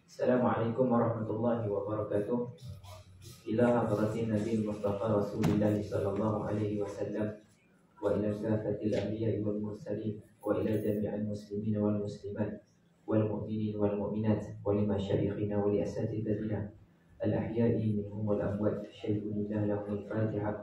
Assalamualaikum warahmatullahi wabarakatuh. Ila hadratin Nabi Mustafa Rasulullah sallallahu alaihi wasallam wa ila kafatil anbiya wal mursalin wa ila jami'il muslimin wal muslimat wal mu'minin wal mu'minat wa li masyayikhina wa li asatidatina al ahya'i minhum wal amwat. Syaikhunillah lahumul Fatiha.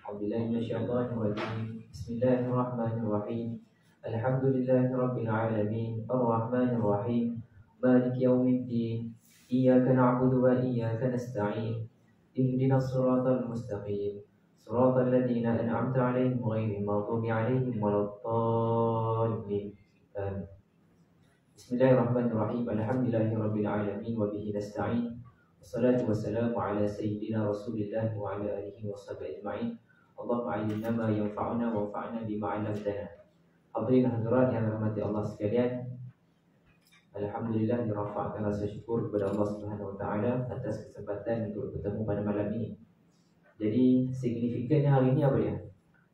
A'udzubillahi minasyaitonir rajim. Bismillahirrahmanirrahim. Alhamdulillahi rabbil alamin. Arrahmanir rahim. مالك يوم الدين إياك نعبد وإياك نستعين اهدنا الصراط المستقيم صراط الذين أنعمت عليهم غير المغضوب عليهم ولا الضالين آمين. بسم الله الرحمن الرحيم. الحمد لله رب العالمين وبه نستعين والصلاة والسلام على سيدنا رسول الله وعلى آله وصحبه أجمعين. اللهم علمنا ما ينفعنا وانفعنا بما علمتنا. Hadirin hadirat yang dirahmati Allah sekalian, Alhamdulillah dirafakkan rasa syukur kepada Allah Subhanahu Wa Taala atas kesempatan untuk bertemu pada malam ini. Jadi signifikannya hari ini apa dia?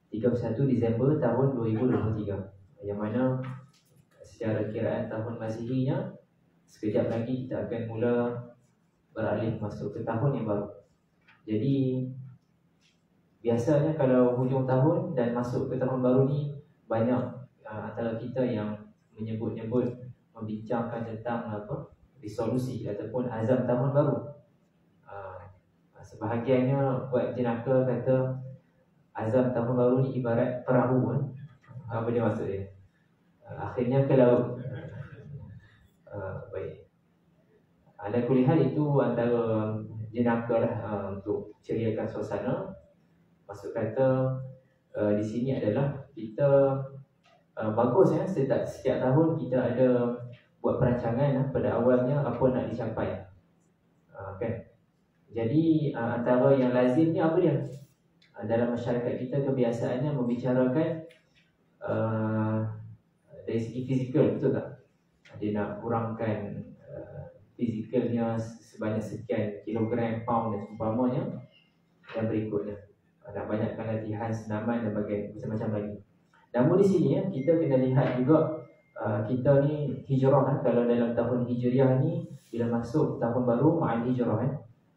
31 Disember tahun 2023, yang mana secara kiraan tahun Masihinya sekejap lagi kita akan mula beralih masuk ke tahun yang baru. Jadi biasanya kalau hujung tahun dan masuk ke tahun baru ni, banyak antara kita yang menyebut-nyebut, membincangkan tentang resolusi ataupun azam tahun baru. Sebahagiannya buat jenaka kata azam tahun baru ni ibarat perahu kan? Apa dia maksud dia? Akhirnya ke laut. Baik. Ala kulihal itu antara jenaka lah untuk ceriakan suasana. Maksud kata di sini adalah kita bagus ya, setiap tahun kita ada buat perancangan pada awalnya apa nak dicapai. Kan? Jadi antara yang lazimnya apa dia? Dalam masyarakat kita kebiasaannya membicarakan dari segi fizikal, betul tak? Dia nak kurangkan fizikalnya sebanyak sekian kilogram, pound dan seumpamanya. Dan berikutnya nak banyakkan latihan senaman dan macam-macam lagi. Namun di sini kita kena lihat juga kita ni hijrah kalau dalam tahun hijriah ni bila masuk tahun baru ma'al hijrah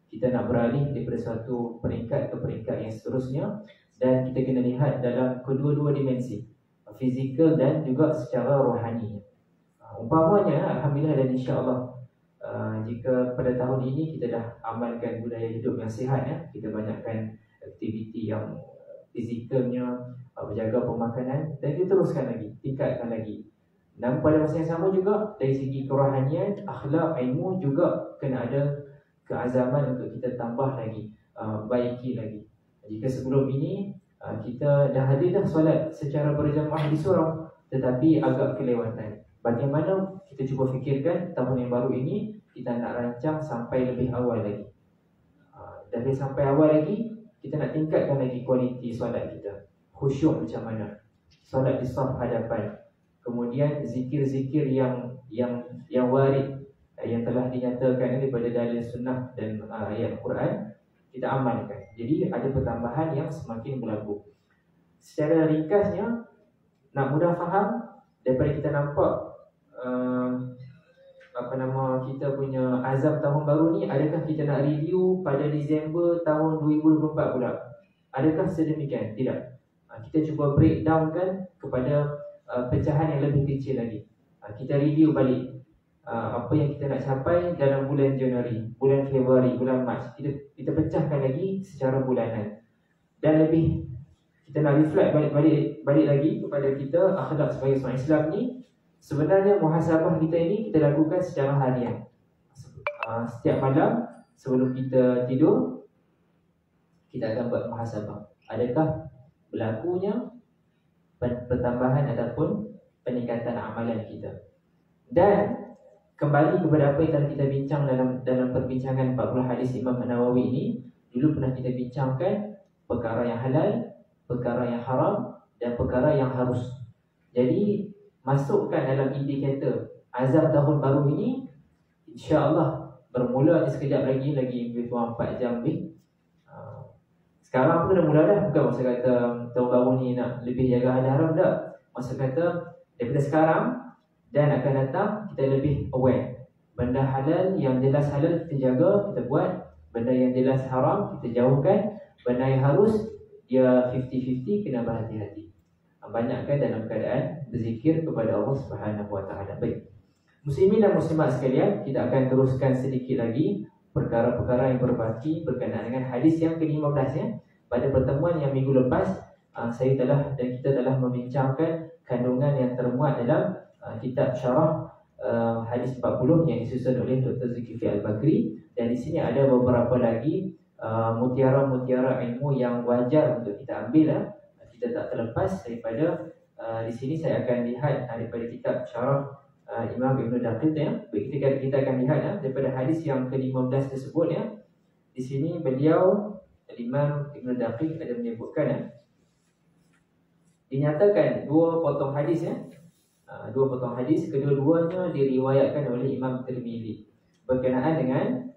kita nak beralih daripada satu peringkat ke peringkat yang seterusnya, dan kita kena lihat dalam kedua-dua dimensi, fizikal dan juga secara rohani. Umpamanya alhamdulillah dan insya-Allah jika pada tahun ini kita dah amalkan budaya hidup yang sihat kita banyakkan aktiviti yang fizikalnya, menjaga pemakanan, dan kita teruskan lagi, tingkatkan lagi. Dan pada masa yang sama juga dari segi kerohanian, akhlak, ilmu juga kena ada keazaman untuk kita tambah lagi, baiki lagi. Jika sebelum ini kita dah hadir dah solat secara berjamaah di surau, tetapi agak kelewatan, bagaimana kita cuba fikirkan tahun yang baru ini kita nak rancang sampai lebih awal lagi. Dari sampai awal lagi kita nak tingkatkan lagi kualiti solat kita, khusyuk macam mana, solat di saf hadapan, kemudian zikir-zikir yang warid, yang telah dinyatakan daripada dalil sunnah dan ayat Quran, kita amalkan. Jadi ada pertambahan yang semakin berlaku. Secara ringkasnya, nak mudah faham, daripada kita nampak kita punya azam tahun baru ni, adakah kita nak review pada Disember tahun 2024 pula? Adakah sedemikian? Tidak. Kita cuba breakdown kan kepada pecahan yang lebih kecil lagi. Kita review balik apa yang kita nak capai dalam bulan Januari, bulan Februari, bulan Mac. Kita pecahkan lagi secara bulanan. Dan lebih kita nak reflect balik lagi kepada kita akhlak sebagai seorang Islam ni. Sebenarnya muhasabah kita ini kita lakukan secara harian. Setiap malam sebelum kita tidur, kita akan buat muhasabah. Adakah berlakunya pertambahan ataupun peningkatan amalan kita? Dan kembali kepada apa yang telah kita bincang dalam perbincangan 40 hadis Imam Nawawi ini, dulu pernah kita bincangkan perkara yang halal, perkara yang haram, dan perkara yang harus. Jadi masukkan dalam indikator azam tahun baru ini, insya-Allah bermula sekejap lagi lebih kurang 4 jam lebih. Sekarang pun dah mula dah, bukan masa kata tahun baru ni nak lebih jaga halal haram, tak. Masa kata daripada sekarang dan akan datang kita lebih aware Benda halal yang jelas halal kita jaga, kita buat. Benda yang jelas haram kita jauhkan. Benda yang harus dia 50-50, kena berhati-hati. Banyakkan dalam keadaan berzikir kepada Allah Subhanahu Wa Taala. Baik, muslimin dan muslimat sekalian, kita akan teruskan sedikit lagi perkara-perkara yang berbaki berkenaan dengan hadis yang ke-15 ya. Pada pertemuan yang minggu lepas, saya telah dan kita telah membincangkan kandungan yang termuat dalam kitab syarah hadis 40 yang disusun oleh Dr. Zulkifli Al-Bakri. Dan di sini ada beberapa lagi mutiara-mutiara ilmu yang wajar untuk kita ambil. Kita tak terlepas daripada di sini saya akan lihat daripada kitab syarah Imam Ibn Daqiq ya. Baik, kita akan lihat daripada hadis yang ke-15 tersebut ya. Di sini beliau Imam Ibn Daqiq ada menyebutkan dinyatakan dua potong hadis ya. Dua potong hadis, kedua-duanya diriwayatkan oleh Imam Tirmizi berkenaan dengan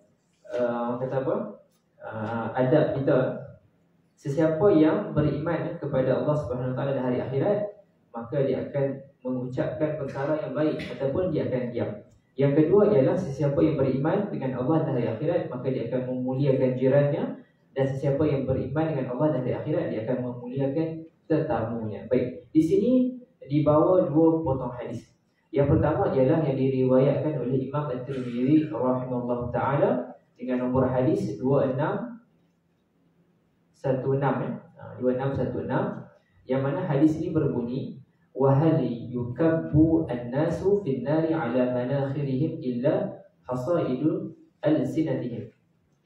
kata apa? Adab kita. Sesiapa yang beriman kepada Allah Subhanahu Wa Taala dan hari akhirat, maka dia akan mengucapkan perkara yang baik ataupun dia akan diam. Yang kedua ialah sesiapa yang beriman dengan Allah dan hari akhirat, maka dia akan memuliakan jirannya. Dan sesiapa yang beriman dengan Allah dan hari akhirat, dia akan memuliakan tetamunya. Baik, di sini dibawa dua potong hadis. Yang pertama ialah yang diriwayatkan oleh Imam At-Tirmidzi rahimahullah taala dengan nombor hadis 2616 yang mana hadis ini berbunyi wa hal yukabbu an-nasu fin nari ala manakhirihim illa hasaidu al-sinatihim.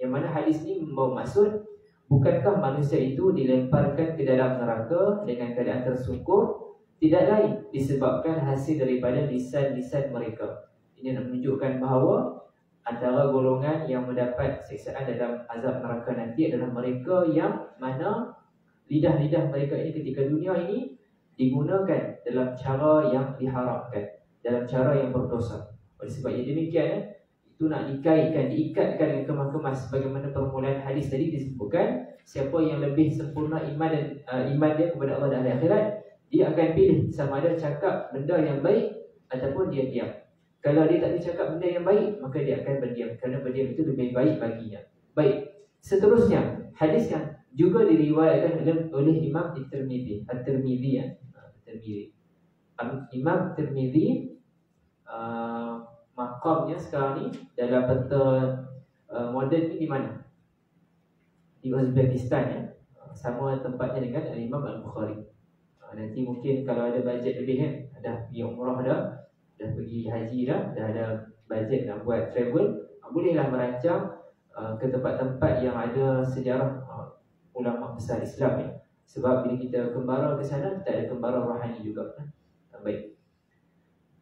Yang mana hadis ini membawa maksud, bukankah manusia itu dilemparkan ke dalam neraka dengan keadaan tersungkur, tidak lain disebabkan hasil daripada lisan-lisan mereka. Ini nak menunjukkan bahawa antara golongan yang mendapat siksaan dalam azab neraka nanti adalah mereka yang mana lidah-lidah mereka ini ketika dunia ini digunakan dalam cara yang diharamkan, dalam cara yang berdosa. Oleh sebab yang demikian itu nak diikatkan dengan kemas-kemas sebagaimana permulaan hadis tadi disebutkan, siapa yang lebih sempurna iman dan iman dia kepada Allah dan hari akhirat, dia akan pilih sama ada cakap benda yang baik ataupun dia diam. Kalau dia tak bercakap benda yang baik, maka dia akan berdiam, kerana berdiam itu lebih baik baginya. Baik, seterusnya hadis yang juga diriwayatkan oleh Imam At-Tirmidzi. Imam Tirmidzi makamnya sekarang ni dalam peta moden ni di mana? Di Uzbekistan ya. Sama tempatnya dengan Imam Al-Bukhari. Nanti mungkin kalau ada bajet lebih kan, dah pergi umrah dah pergi haji dah ada bajet nak buat travel, bolehlah merancang ke tempat-tempat yang ada sejarah ulama besar Islam ya. Sebab bila kita kembara ke sana, kita ada kembara rohani juga. Baik.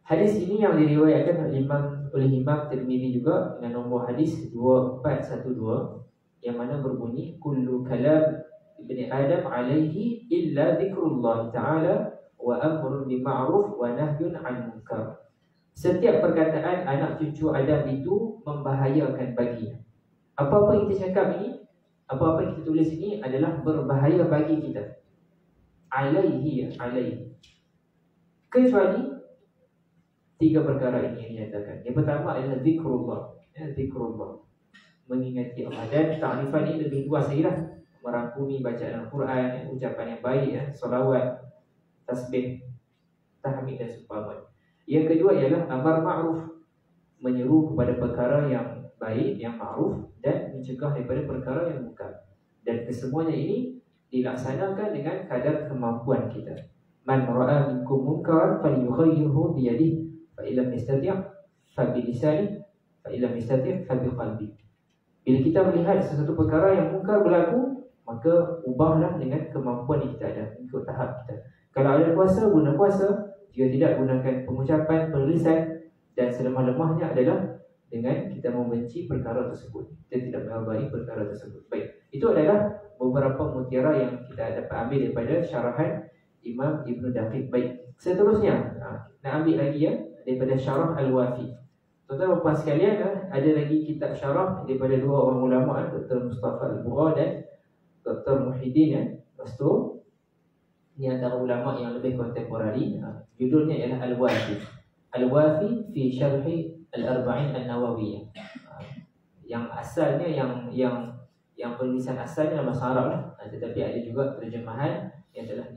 Hadis ini yang diriwayatkan oleh Imam Tirmidzi juga dengan nombor hadis 2412 yang mana berbunyi kullu kalam ibni Adam alaihi illa zikrullah ta'ala wa amrun bima'ruf wa nahyun 'anil munkar. Setiap perkataan anak cucu Adam itu membahayakan baginya. Apa-apa yang kita cakap ini, apa-apa yang kita tulis ini adalah berbahaya bagi kita. Alaihi. Kecuali tiga perkara ini yang dinyatakan. Yang pertama adalah zikrullah. Zikrullah, mengingati Allah. Dan ta'rifan ini lebih luas lagi lah, merangkumi bacaan Al-Quran, ucapan yang baik, solawat, tasbih, tahmid dan seumpamanya. Yang kedua ialah amar ma'ruf, menyeru kepada perkara yang baik, yang ma'ruf, dan mencegah daripada perkara yang munkar. Dan kesemuanya ini dilaksanakan dengan kadar kemampuan kita. Man ra'a minkum munkaran falyughayyirhu bi yadihi fa illam yastati' fa bi lisanihi fa illam yastati' fa bi qalbihi. Bila kita melihat sesuatu perkara yang munkar berlaku, maka ubahlah dengan kemampuan yang kita ada, ikut tahap kita. Kalau ada kuasa, guna kuasa. Jika tidak, gunakan pengucapan, penulisan. Dan selemah-lemahnya adalah dengan kita membenci perkara tersebut, kita tidak mengabari perkara tersebut. Baik, itu adalah beberapa mutiara yang kita dapat ambil daripada syarahan Imam Ibn Daqiq. Baik, seterusnya nak ambil lagi daripada syarah Al-Wafi. Tuan-tuan dan puan sekalian, ada lagi kitab syarah daripada dua orang ulama, Dr. Mustafa Al-Bura dan Dr. Muhyiddin Rastu. Ini antara ulama yang lebih kontemporari. Judulnya ialah Al-Wafi. Al-Wafi fi syarhi Al-Arba'in An-Nawawiyah. Yang asalnya yang penulisan asalnya dalam bahasa Arab lah, tetapi ada juga terjemahan yang telah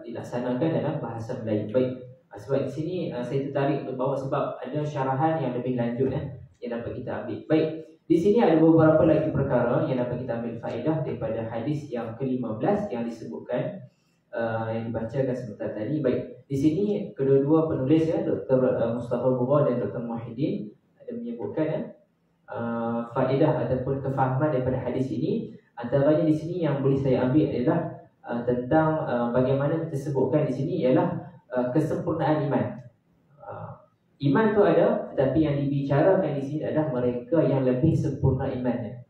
dilaksanakan dalam bahasa Melayu. Baik, sebab di sini saya tertarik untuk bawa sebab ada syarahan yang lebih lanjut yang dapat kita ambil. Baik, di sini ada beberapa lagi perkara yang dapat kita ambil faedah daripada hadis yang ke-15 yang disebutkan, yang dibacakan sebentar tadi. Baik, di sini kedua-dua penulis Dr. Mustafa Bugha dan Dr. Muhyiddin ada menyebutkan faedah ataupun kefahaman daripada hadis ini. Antaranya di sini yang boleh saya ambil adalah tentang bagaimana kita sebutkan di sini ialah kesempurnaan iman. Iman tu ada, tetapi yang dibicarakan di sini adalah mereka yang lebih sempurna imannya,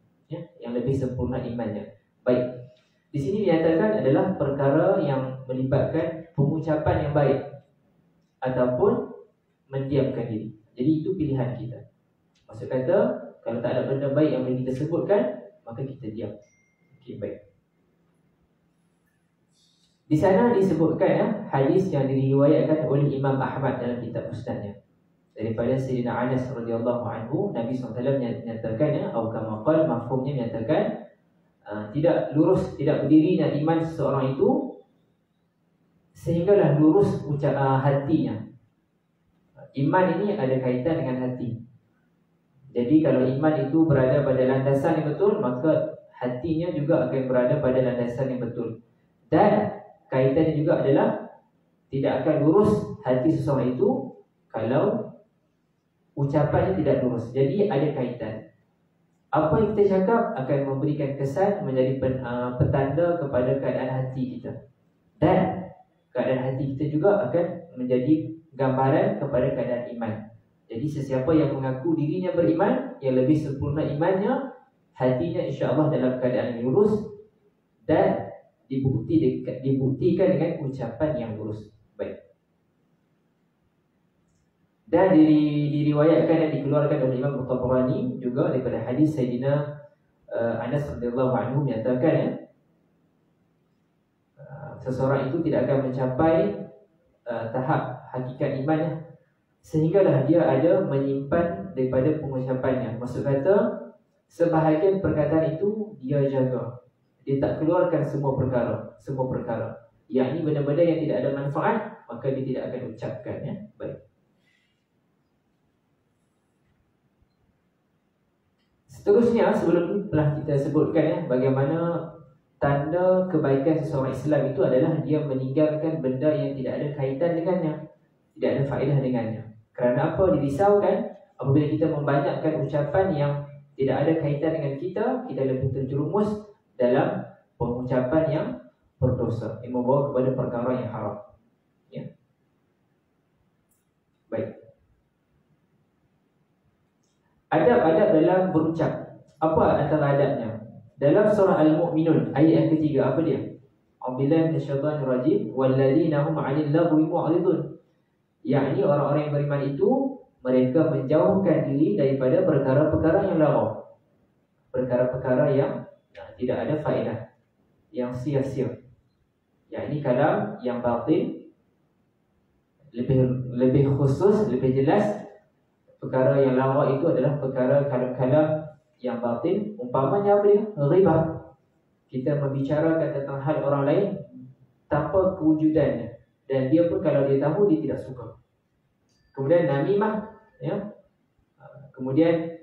yang lebih sempurna imannya. Baik, di sini dinyatakan adalah perkara yang melibatkan pengucapan yang baik ataupun mendiamkan diri. Jadi itu pilihan kita. Maksud kata, kalau tak ada benda baik yang boleh kita sebutkan, maka kita diam. Okey, baik. Di sana disebutkan hadis yang diriwayatkan oleh Imam Ahmad dalam kitab Musnadnya daripada Sayyidina Anas radhiyallahu anhu. Nabi SAW menyatakan, atau kama qala, mafhumnya menyatakan tidak lurus, tidak berdirinya iman seseorang itu sehinggalah lurus hatinya. Iman ini ada kaitan dengan hati. Jadi kalau iman itu berada pada landasan yang betul, maka hatinya juga akan berada pada landasan yang betul. Dan kaitannya juga adalah tidak akan lurus hati seseorang itu kalau ucapannya tidak lurus. Jadi ada kaitan. Apa yang kita cakap akan memberikan kesan menjadi petanda kepada keadaan hati kita. Dan keadaan hati kita juga akan menjadi gambaran kepada keadaan iman. Jadi sesiapa yang mengaku dirinya beriman, yang lebih sempurna imannya, hatinya insya-Allah dalam keadaan yang lurus dan dibuktikan dengan ucapan yang lurus. Baik. Dan diriwayatkan dan dikeluarkan oleh Imam Tabrani juga daripada hadis Sayyidina Anas radhiyallahu anhu menyatakan seseorang itu tidak akan mencapai tahap hakikat imannya sehinggalah dia ada menyimpan daripada pengucapannya. Maksud kata, sebahagian perkataan itu dia jaga. Dia tak keluarkan semua perkara. Yang ini benda-benda yang tidak ada manfaat, maka dia tidak akan ucapkan. Baik. Seterusnya, sebelum ini telah kita sebutkan bagaimana tanda kebaikan seseorang Islam itu adalah dia meninggalkan benda yang tidak ada kaitan dengannya, tidak ada faedah dengannya. Kerana apa? Dirisaukan apabila kita membanyakkan ucapan yang tidak ada kaitan dengan kita, kita lebih terjerumus dalam pengucapan yang berdosa, yang membawa kepada perkara yang haram. Baik. Adab-adab dalam berucap. Apa antara adabnya? Dalam surah Al-Mu'minun ayat yang ketiga, apa dia? A'udzubillahi minasyaitonir rajim, walladzina hum 'anil lagwi mu'ridun. Yakni orang-orang yang beriman itu mereka menjauhkan diri daripada perkara-perkara yang lagau, perkara-perkara yang tidak ada faedah, yang sia-sia. Yakni kalam yang batil, lebih khusus, lebih jelas, perkara yang lagau itu adalah perkara kalam-kalam yang batil. Umpamanya apa dia? Ghibah. Kita membicarakan tentang hal orang lain tanpa kewujudannya, dan dia pun kalau dia tahu dia tidak suka. Kemudian namimah, kemudian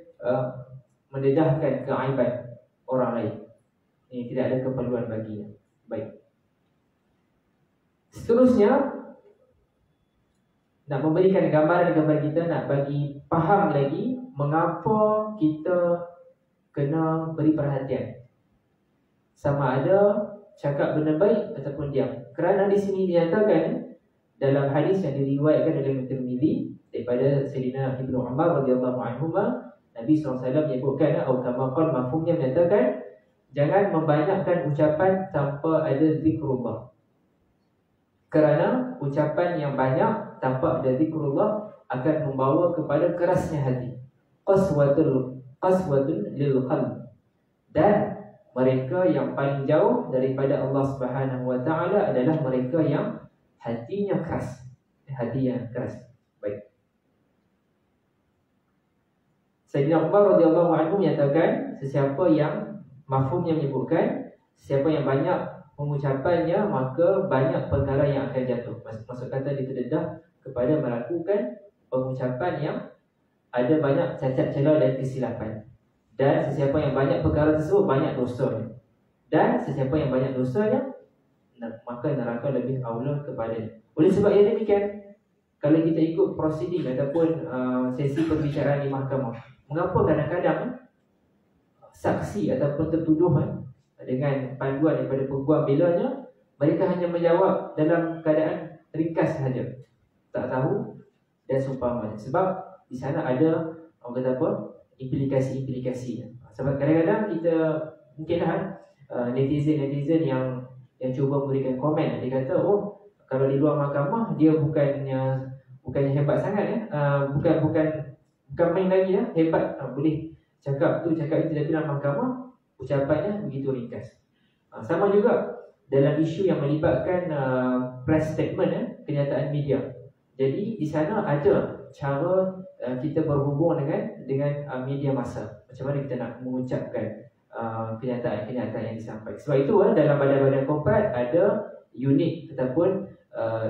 mendedahkan keaiban orang lain. Ini tidak ada keperluan baginya. Baik. Seterusnya, nak memberikan gambaran kepada kita, nak bagi faham lagi mengapa kita kena beri perhatian, sama ada cakap benda baik ataupun diam. Kerana di sini dinyatakan dalam hadis yang diriwayatkan oleh Tirmizi daripada Sayyidina Ibnu Umar radhiyallahu anhuma, Nabi SAW menyebutkan, atau kama qala, mafhumnya menyatakan jangan membanyakkan ucapan tanpa ada zikrullah. Kerana ucapan yang banyak tanpa ada zikrullah akan membawa kepada kerasnya hati, qaswatun lil qalb. Dan mereka yang paling jauh daripada Allah Subhanahu wa taala adalah mereka yang hatinya keras. Hati yang keras. Baik. Sayyidina Umar radhiyallahu anhu menyatakan, sesiapa yang mafhumnya menyebutkan siapa yang banyak pengucapannya maka banyak perkara yang akan jatuh. Maksud kata diterdedah kepada melakukan pengucapan yang ada banyak cacat celah dan kesilapan. Dan sesiapa yang banyak perkara tersebut banyak dosanya. Dan sesiapa yang banyak dosanya maka neraka lebih aula kepadanya. Oleh sebab yang demikian, kalau kita ikut prosiding ataupun sesi perbicaraan di mahkamah, mengapa kadang-kadang saksi ataupun tertuduh dengan panduan daripada peguam belanya, mereka hanya menjawab dalam keadaan ringkas sahaja, tak tahu dan seumpamanya. Sebab di sana ada orang kata apa, implikasi-implikasi. Sebab kadang-kadang kita mungkinlah netizen yang cuba memberikan komen, dia kata oh kalau di luar mahkamah dia bukannya hebat sangat bukan main lagi hebat, boleh cakap itu tapi dalam mahkamah ucapannya begitu ringkas. Sama juga dalam isu yang melibatkan press statement, kenyataan media. Jadi di sana ada cara kita berhubung dengan media massa. Macam mana kita nak mengucapkan kenyataan-kenyataan yang disampaikan. Sebab itu dalam badan-badan korporat ada unit ataupun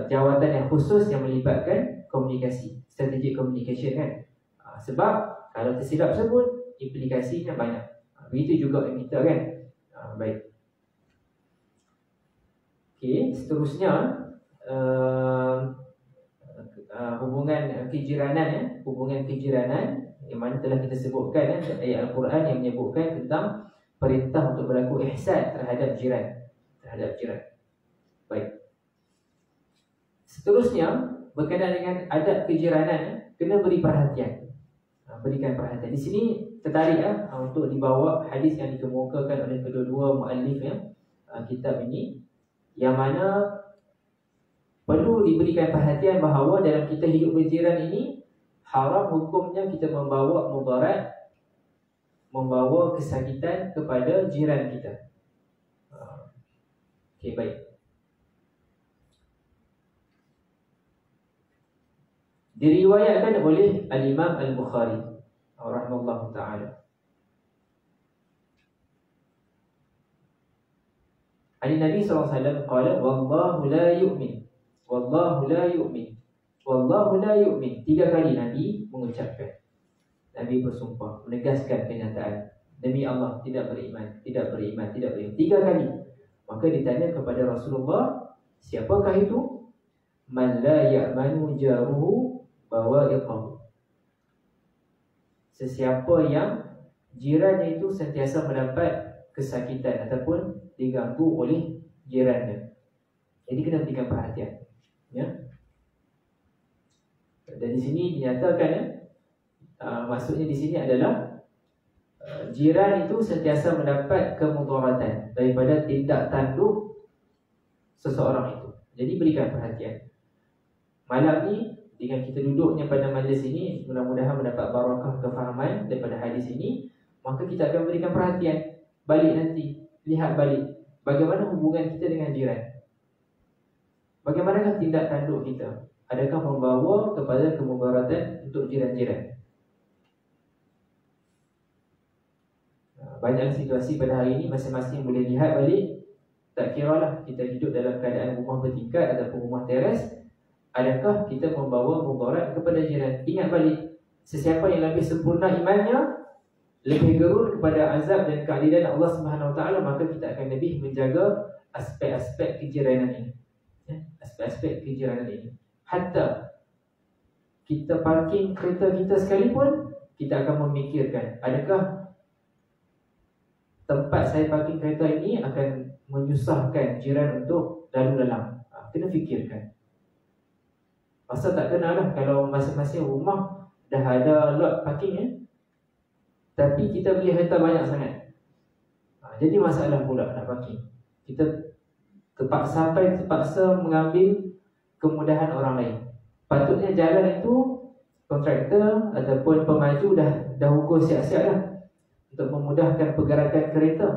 jawatan yang khusus yang melibatkan komunikasi, strategic communication kan. Sebab kalau tersilap sebut, implikasinya banyak. Begitu juga dengan kita kan. Baik. Okey, seterusnya hubungan kejiranan hubungan kejiranan yang mana telah kita sebutkan ayat Al-Quran yang menyebutkan tentang perintah untuk berlaku ihsan terhadap jiran. Baik. Seterusnya berkenaan dengan adab kejiranan, kena beri perhatian. Berikan perhatian. Di sini tertarik untuk dibawa hadis yang dikemukakan oleh kedua-dua muallif kitab ini, yang mana perlu diberikan perhatian bahawa dalam kita hidup berjiran ini haram hukumnya kita membawa mudarat, membawa kesakitan kepada jiran kita. Okey, baik. Diriwayatkan oleh Al-Imam Al-Bukhari rahimahullah ta'ala, Nabi SAW qala wallahu la yu'min, wallahu la yu'min, wallahu la yu'min. 3 kali Nabi mengucapkan. Nabi bersumpah, menegaskan kenyataan, demi Allah tidak beriman, tidak beriman, tidak beriman. 3 kali. Maka ditanya kepada Rasulullah, siapakah itu? Man la ya'manu jaruhu bawa'iqahu. Sesiapa yang jirannya itu sentiasa mendapat kesakitan ataupun diganggu oleh jirannya. Jadi kena berikan perhatian. Ya. Dan di sini dinyatakan maksudnya di sini adalah jiran itu sentiasa mendapat kemudaratan daripada tindak tanduk seseorang itu. Jadi berikan perhatian. Malam ni dengan kita duduknya pada majlis ini, mudah-mudahan mendapat barakah kefahaman daripada hadis ini, maka kita akan berikan perhatian balik nanti, lihat balik bagaimana hubungan kita dengan jiran. Bagaimanakah tindak tanduk kita? Adakah membawa kepada kemudaratan untuk jiran-jiran? Banyak situasi pada hari ini masing-masing boleh lihat balik. Tak kiralah kita hidup dalam keadaan rumah bertingkat ataupun rumah teres, adakah kita membawa mudarat kepada jiran? Ingat balik, sesiapa yang lebih sempurna imannya, lebih gerun kepada azab dan keadilan Allah Subhanahu Wa Taala, maka kita akan lebih menjaga aspek-aspek kejiranan ini. Aspek-aspek kejiranan ini. Hatta kita parking kereta kita sekalipun, kita akan memikirkan, adakah tempat saya parking kereta ini akan menyusahkan jiran untuk lalu lalang. Kena fikirkan. Pasal tak kenalah kalau masing-masing rumah dah ada lot parking tapi kita beli kereta banyak sangat. Jadi masalah pula nak parking. Kita terpaksa mengambil kemudahan orang lain. Patutnya jalan itu kontraktor ataupun pemaju dah ukur siap-siap lah untuk memudahkan pergerakan kereta.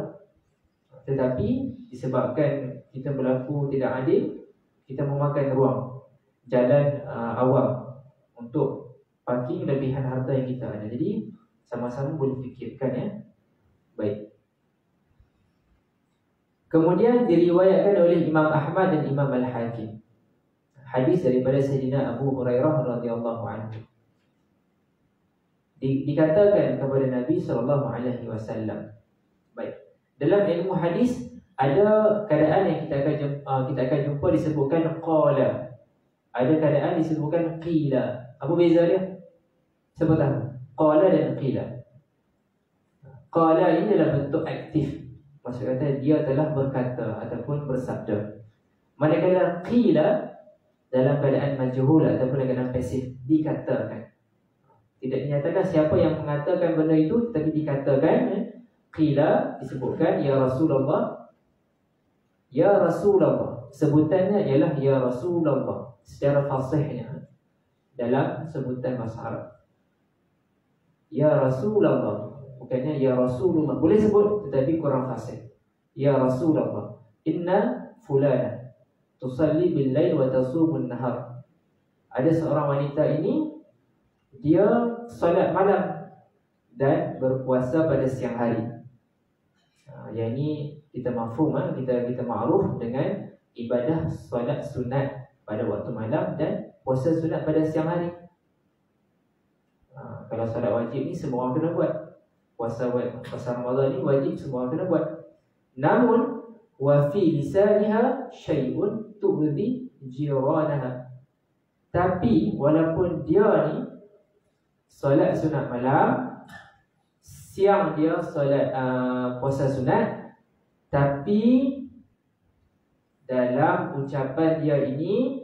Tetapi disebabkan kita berlaku tidak adil, kita memakan ruang jalan awam untuk parking lebihan harta yang kita ada. Jadi Sama-sama boleh fikirkan ya. Baik. Kemudian diriwayatkan oleh Imam Ahmad dan Imam Al-Hakim, hadis daripada Sayyidina Abu Hurairah radhiyallahu anhu. Dikatakan kepada Nabi SAW. Baik. Dalam ilmu hadis ada keadaan yang kita akan jumpa disebutkan qala. Ada keadaan disebutkan qila. Apa beza dia? Siapa tahu? Qala dan qila. Qala ini adalah bentuk aktif. Maksud kata dia telah berkata ataupun bersabda. Manakala qila dalam keadaan majhul ataupun dalam keadaan pasif, dikatakan. Tidak dinyatakan siapa yang mengatakan benda itu, tetapi dikatakan. Qila disebutkan ya Rasulullah. Ya Rasulullah. Sebutannya ialah ya Rasulullah secara fasihnya dalam sebutan bahasa Arab. Ya Rasulullah. Bukannya ya Rasulullah. Boleh sebut tetapi kurang fasih. Ya Rasulullah, inna fulana tusalli bil lail wa tasumun nahar. Ada seorang wanita ini, dia solat malam dan berpuasa pada siang hari. Yang ini kita mafhum, kita ma'ruf dengan ibadah solat sunat pada waktu malam dan puasa sunat pada siang hari. Kalau solat wajib ni semua orang kena buat. Puasa Ramadan ni wajib semua orang kena buat. Namun wa fi lisaniha syai'un tu'dhi jiranaha. Tapi walaupun dia ni solat sunat malam, siang dia solat puasa sunat, tapi dalam ucapan dia ini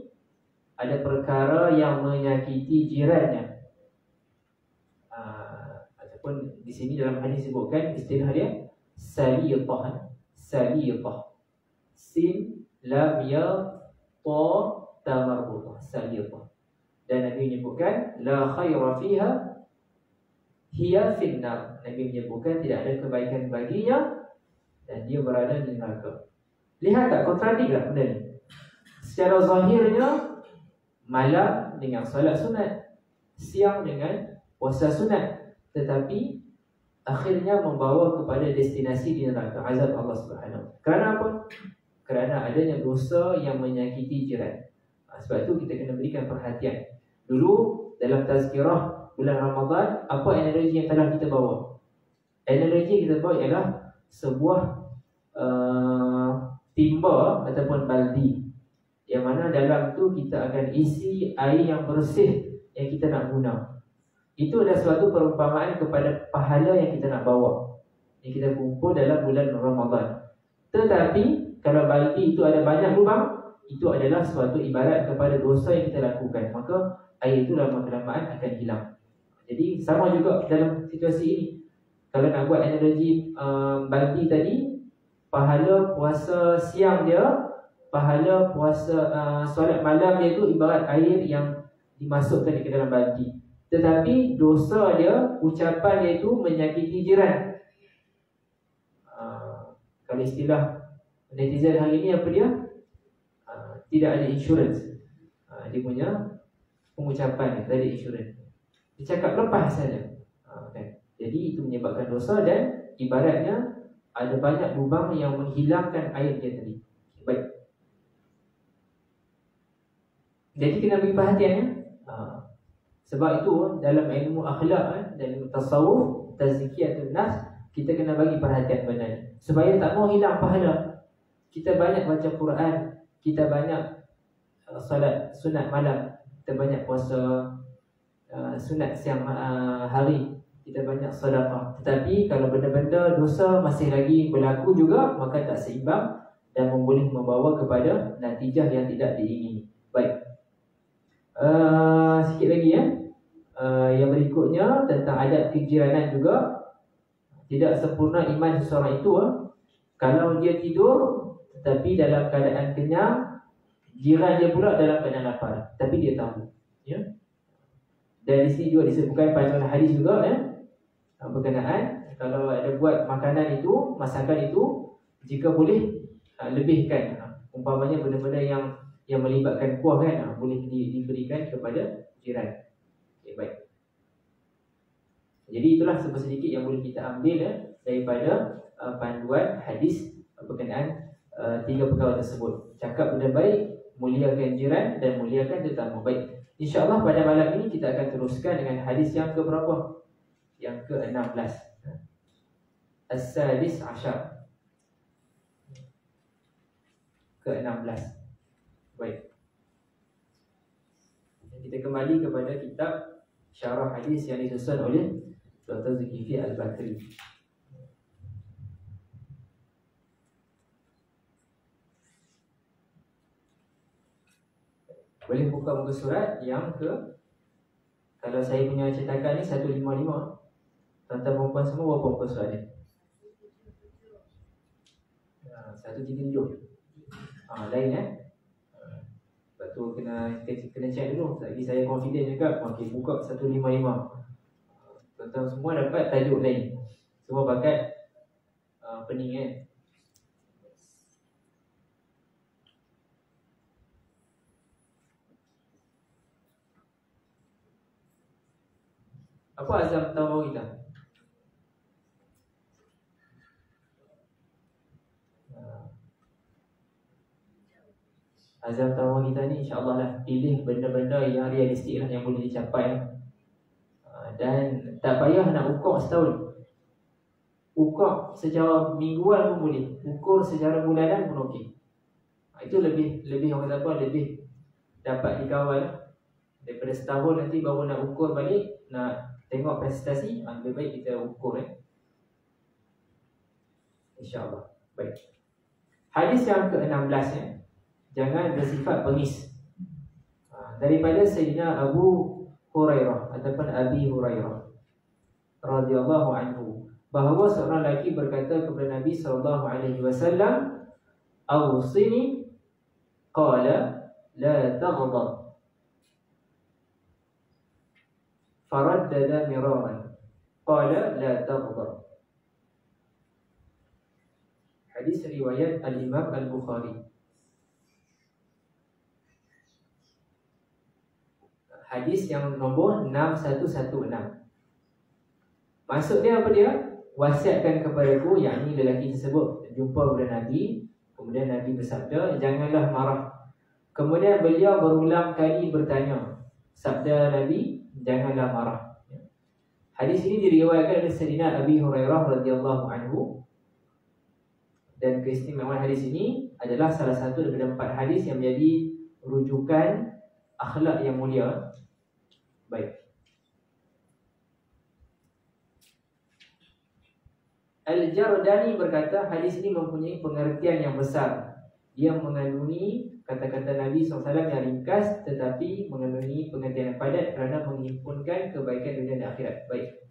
ada perkara yang menyakiti jirannya. Ataupun di sini dalam hadis disebutkan istilah dia saliyah. Saliyah. Sin lam ya ta ta marbutah. Saliyah. Dan Nabi menyebutkan la khaira fiha hiya finnar. Nabi menyebutkan tidak ada kebaikan baginya dan dia berada di neraka. Lihat tak kontradik tak benda ni? Secara zahirnya malam dengan solat sunat, siang dengan puasa sunat, tetapi akhirnya membawa kepada destinasi di neraka, azab Allah Subhanahu. Kerana apa? Kerana adanya dosa yang menyakiti jiran. Sebab itu kita kena berikan perhatian. Dulu dalam tazkirah bulan Ramadan, apa energi yang telah kita bawa? Energi yang kita bawa ialah sebuah timba ataupun baldi, yang mana dalam tu kita akan isi air yang bersih yang kita nak guna. Itu adalah suatu perumpamaan kepada pahala yang kita nak bawa, yang kita kumpul dalam bulan Ramadan. Tetapi kalau baldi itu ada banyak lubang, itu adalah suatu ibarat kepada dosa yang kita lakukan. Maka air itu lama-kelamaan akan hilang. Jadi sama juga dalam situasi ini. Kalau nak buat energi baldi tadi, pahala puasa siang dia, pahala puasa solat malam dia itu ibarat air yang dimasukkan ke dalam baldi. Tetapi dosa dia, ucapan dia itu menyakiti jiran. Kalau istilah netizen hari ini apa dia? Tidak ada insurans. Dia punya pengucapan dia, tak ada insurans. Dia cakap lepas saja. Jadi itu menyebabkan dosa dan ibaratnya ada banyak lubang yang menghilangkan air dia tadi. Baik. Jadi kena beri perhatian ya. Sebab itu dalam ilmu akhlak dan ilmu tasawuf, tazkiyatun nafs, kita kena bagi perhatian benda ni supaya tak mau hilang pahala. Kita banyak baca Quran, kita banyak solat sunat malam, kita banyak puasa sunat siang hari, kita banyak sedekah. Tetapi kalau benda-benda dosa masih lagi berlaku juga, maka tak seimbang dan boleh membawa kepada natijah yang tidak diingini. Baik. Sikit lagi ya. Yang berikutnya tentang adab kejiranan juga. Tidak sempurna iman seseorang itu kalau dia tidur tetapi dalam keadaan kenyang, jiran dia pula dalam keadaan lapar, tapi dia tahu ya. Dan di sini juga disebutkan pada hadis juga berkenaan kalau ada buat makanan itu, masakan itu, jika boleh lebihkan. Umpamanya benda-benda yang melibatkan kuah boleh diberikan kepada jiran. Okay, baik. Jadi itulah sedikit yang boleh kita ambil daripada panduan hadis berkenaan 3 perkara tersebut. Cakap benda baik, muliakan jiran dan muliakan tetamu. Baik, InsyaAllah pada malam ini kita akan teruskan dengan hadis yang ke berapa? Yang ke-16, As-Sadis Ashar, ke-16. Baik, kita kembali kepada kitab Syarah Hadis yang disusun oleh Dr. Zulkifli Al-Bakri. Boleh buka muka surat yang ke, kalau saya punya cetakan ni 155. Tuan-tuan perempuan semua berapa muka surat ni? 137. Lain Lepas tu kena check dulu. Lagi saya confident juga. Okey, buka 155. Tuan-tuan semua dapat tajuk lain. Semua pakai pening Apa azam tahu kita? Azam tahu kita ni insya-Allah lah, pilih benda-benda yang realistik lah, yang boleh dicapai. Dan tak payah nak ukur setahun. Ukur secara mingguan pun boleh. Ukur secara bulanan pun okey. Itu lebih orang kata apa, lebih dapat dikawal daripada setahun nanti baru nak ukur balik, nak tengok prestasi. Lebih baik kita ukur InsyaAllah. Baik, hadis yang ke-16 jangan bersifat pengis. Daripada Sayyidina Abu Hurairah ataupun Abi Hurairah radhiyallahu anhu, bahawa seorang lelaki berkata kepada Nabi SAW, "Awsini," qala, "La taghdab." Faraddada miraran, qala, "La taghdab." Hadis riwayat Al-Imam Al-Bukhari. Hadis yang nombor 6116. Maksud dia apa dia? Wasiatkan kepadaku, yakni lelaki tersebut jumpa kepada Nabi. Kemudian Nabi bersabda, "Janganlah marah." Kemudian beliau berulang kali bertanya. Sabda Nabi, "Janganlah marah." Hadis ini diriwayatkan oleh Sayyidina Abi Hurairah radhiyallahu anhu. Dan keistimewaan hadis ini adalah salah satu daripada 4 hadis yang menjadi rujukan akhlak yang mulia. Baik, Al-Jardani berkata hadis ini mempunyai pengertian yang besar. Dia mengandungi kata-kata Nabi SAW yang ringkas tetapi mengandungi pengertian yang padat kerana menghimpunkan kebaikan dunia dan akhirat. Baik,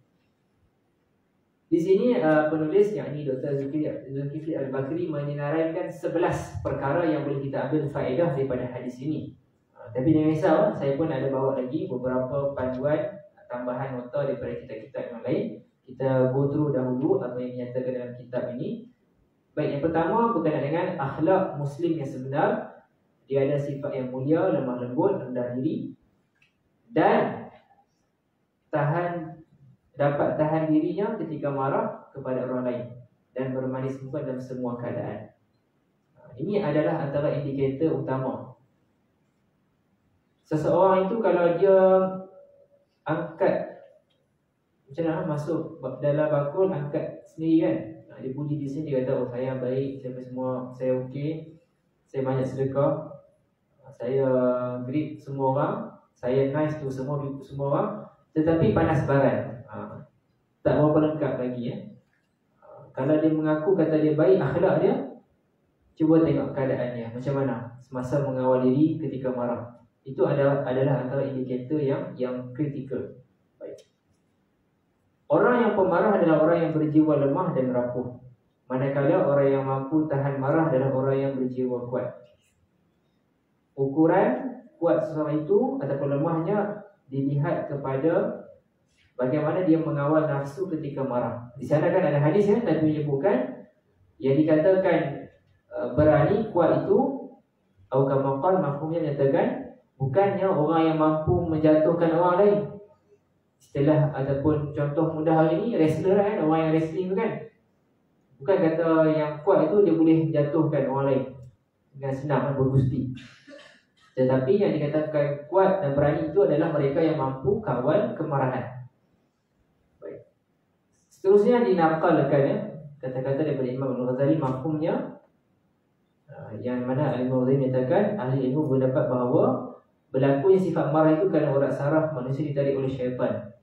di sini penulis yakni Dr. Zulkifli Al-Bakri menyenaraikan 11 perkara yang boleh kita ambil faedah daripada hadis ini. Tapi jangan risau, saya pun ada bawa lagi beberapa panduan tambahan nota daripada kitab-kitab yang lain. Kita go through dahulu apa yang dinyatakan dalam kitab ini. Baik, yang pertama berkaitan dengan akhlak Muslim yang sebenar. Dia ada sifat yang mulia, lemah lembut, rendah diri, dan dapat tahan dirinya ketika marah kepada orang lain, dan bermanis muka dalam semua keadaan. Ini adalah antara indikator utama. Seseorang itu kalau dia angkat, macam mana masuk dalam bakul, angkat sendiri kan, dia puji di sini, dia kata, "Oh, saya baik, saya okey, saya banyak sedekah, saya greet semua orang, saya nice to semua orang." Tetapi panas baran, tak berapa lengkap lagi Kalau dia mengaku kata dia baik, akhlak dia, cuba tengok keadaannya macam mana semasa mengawal diri ketika marah. Itu adalah antara indikator yang kritikal. Baik, orang yang pemarah adalah orang yang berjiwa lemah dan rapuh, manakala orang yang mampu tahan marah adalah orang yang berjiwa kuat. Ukuran kuat seseorang itu ataupun lemahnya dilihat kepada bagaimana dia mengawal nafsu ketika marah. Di sana kan ada hadis Nabi menyebutkan yang dikatakan berani, kuat itu, atau kama qala, mafhumnya menyatakan bukannya orang yang mampu menjatuhkan orang lain, istilah ataupun contoh mudah hari ni, wrestler kan, orang yang wrestling tu kan, bukan kata yang kuat itu dia boleh jatuhkan orang lain dengan senang bergusti. Tetapi yang dikatakan kuat dan berani itu adalah mereka yang mampu kawal kemarahan. Baik. Seterusnya dinakalkan ya, kata-kata daripada Imam Al-Ghazali mafhumnya, yang mana Al-Imam Al-Ghazali menyatakan ahli ilmu berpendapat bahawa berlakunya sifat marah itu kerana urat saraf manusia ditarik oleh syaitan.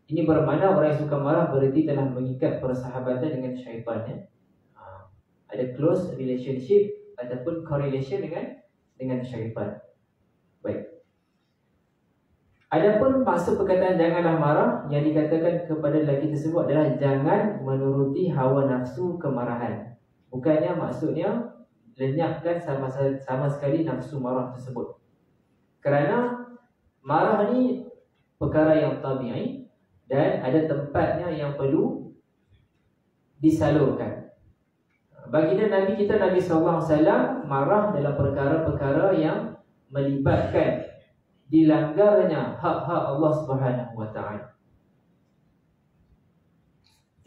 Ini bermakna orang yang suka marah berarti telah mengikat persahabatan dengan syaitan ya. Ada close relationship ataupun correlation dengan syaitan. Baik. Adapun maksud perkataan janganlah marah, yang dikatakan kepada lelaki tersebut adalah jangan menuruti hawa nafsu kemarahan. Bukannya maksudnya lenyapkan sama sekali nafsu marah tersebut. Kerana marah ni perkara yang tabi'i dan ada tempatnya yang perlu disalurkan. Baginda Nabi kita, Nabi SAW, marah dalam perkara-perkara yang melibatkan dilanggarnya hak-hak Allah SWT.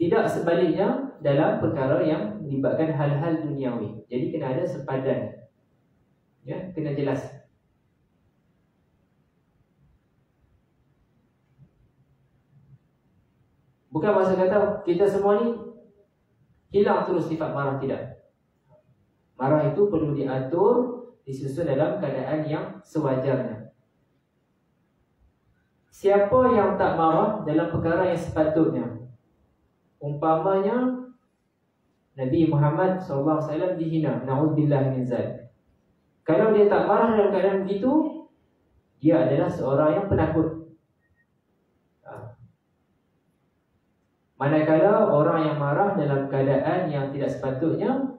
Tidak sebaliknya dalam perkara yang melibatkan hal-hal duniawi. Jadi kena ada sepadan. Ya, kena jelas. Bukan maksud kata kita semua ni hilang terus sifat marah, tidak. Marah itu perlu diatur, disusun dalam keadaan yang sewajarnya. Siapa yang tak marah dalam perkara yang sepatutnya, umpamanya Nabi Muhammad SAW dihina, na'udzubillah min zalik. Kalau dia tak marah dalam keadaan begitu, dia adalah seorang yang penakut. Manakala orang yang marah dalam keadaan yang tidak sepatutnya,